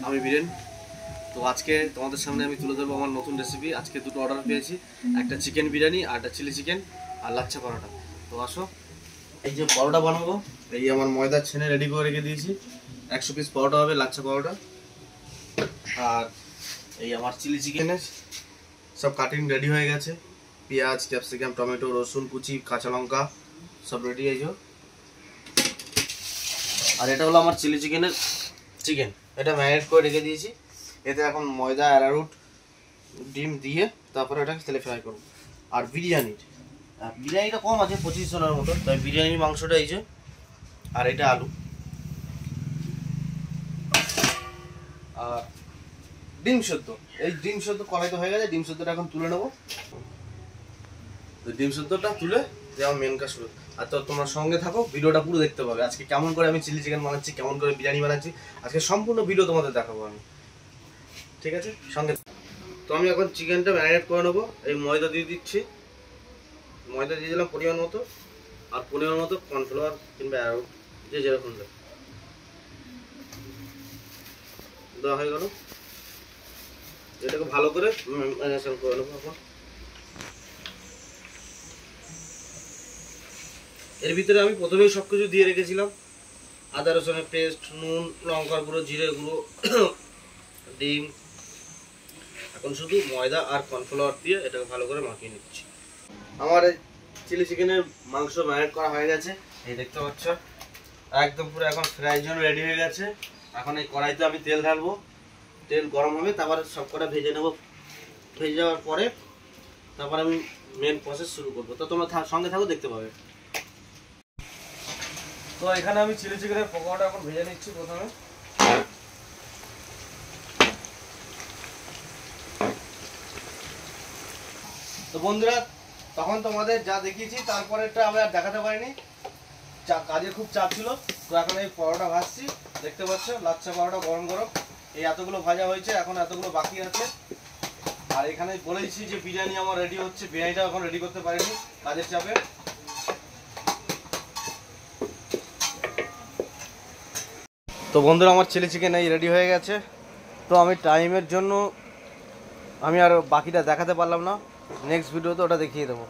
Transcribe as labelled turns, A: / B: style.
A: আমি বীরেন। তো আজকে তোমাদের সামনে আমি তুলে ধরবো আমার নতুন রেসিপি। আজকে দুটো অর্ডার পেয়েছি, একটা চিকেন বিরিয়ানি আর একটা চিলি চিকেন আর লাচ্ছা পরোটা। তো আসো, এই যে পরোটা বানাবো, এই আমার ময়দা ছেনে রেডি করে রেখে দিয়েছি। 100 পিস পরোটা হবে, লাচ্ছা পরোটা। আর এই আমার চিলি চিকেনের সব কাটিং রেডি হয়ে গেছে। পেঁয়াজ, ক্যাপসিকাম, টমেটো, রসুন কুচি, কাঁচা লঙ্কা সব রেডি হয়ে যাও। আর এটা হলো আমার চিলি চিকেনের চিকেন, এটা ম্যারিনেট করে রেখে দিয়েছি। এতে এখন ময়দা, অ্যারারুট, ডিম দিয়ে তারপরে এটাকে তেলে ফ্রাই করবো। আর বিরিয়ানিটা কম আছে 25 জনের মতো, তাই বিরিয়ানির মাংসটা এই যে, আর এটা আলু আর ডিম সেদ্ধ। এই ডিম সেদ্ধ কড়াইতে হয়ে গেছে, ডিম সেদ্ধটা এখন তুলে নেবো। ডিম সেদ্ধটা তুলে যেমন মেন কাজ শুরু। আর তো তোমার সঙ্গে থাকো, ভিডিওটা পুরো দেখতে পাবে। আজকে কেমন করে আমি চিলি চিকেন বানাচ্ছি, কেমন করে বিরিয়ানি বানাচ্ছি, আজকে সম্পূর্ণ ভিডিও তোমাদের দেখাবো আমি। ঠিক আছে, সঙ্গে। তো আমি এখন চিকেনটা ম্যারিনেট করে নেবো। এই ময়দা দিয়ে দিচ্ছি, ময়দা দিয়ে দিলাম পরিমাণ মতো, আর পরিমাণ মতো কর্নফ্লাওয়ার কিংবা অ্যারারুট যে যেরকম দেওয়া হয়ে গেল। এটাকে ভালো করে ম্যারিনেশন করে নেবো। এখন এর ভিতরে আমি প্রথমেই সব কিছু দিয়ে রেখেছিলাম, আদা রসুনের পেস্ট, নুন, লঙ্কার গুঁড়ো, জিরে গুঁড়ো, ডিম। এখন শুধু ময়দা আর কর্নফ্লাওয়ার দিয়ে এটাকে ভালো করে মাখিয়ে নিচ্ছি। আমার এই চিলি চিকেনের মাংস ম্যারিনেট করা হয়ে গেছে, এই দেখতে পাচ্ছ একদম পুরো। এখন ফ্রাইয়ের জন্য রেডি হয়ে গেছে। এখন এই কড়াইতে আমি তেল ঢালবো, তেল গরম হবে, তারপরে সব কটা ভেজে নেবো। ভেজে যাওয়ার পরে তারপর আমি মেন প্রসেস শুরু করবো। তো তোমরা সঙ্গে থাকো, দেখতে পাবে। তো এখানে আমি চিলি চিকেনের পকোড়াটা এখন ভেজে নিচ্ছি প্রথমে। তো বন্ধুরা, তখন তোমাদের যা দেখিয়েছি তারপরেটা আমি আর দেখাতে পারিনি, কাজে খুব চাপ ছিল। তো এখন এই পরোটা ভাজছি, দেখতে পাচ্ছ লাচ্ছা পরোটা গরম গরম। এই এতগুলো ভাজা হয়েছে, এখন এতগুলো বাকি আছে। আর এখানে বলেছি যে বিরিয়ানি আমার রেডি হচ্ছে, বিরিয়ানিটা এখন রেডি করতে পারিনি কাজের চাপে। তো বন্ধুরা, আমার চিলি চিকেন এই রেডি হয়ে গেছে। তো আমি টাইমের জন্য আমি আর বাকিটা দেখাতে পারলাম না, নেক্সট ভিডিওতে ওটা দেখিয়ে দেবো।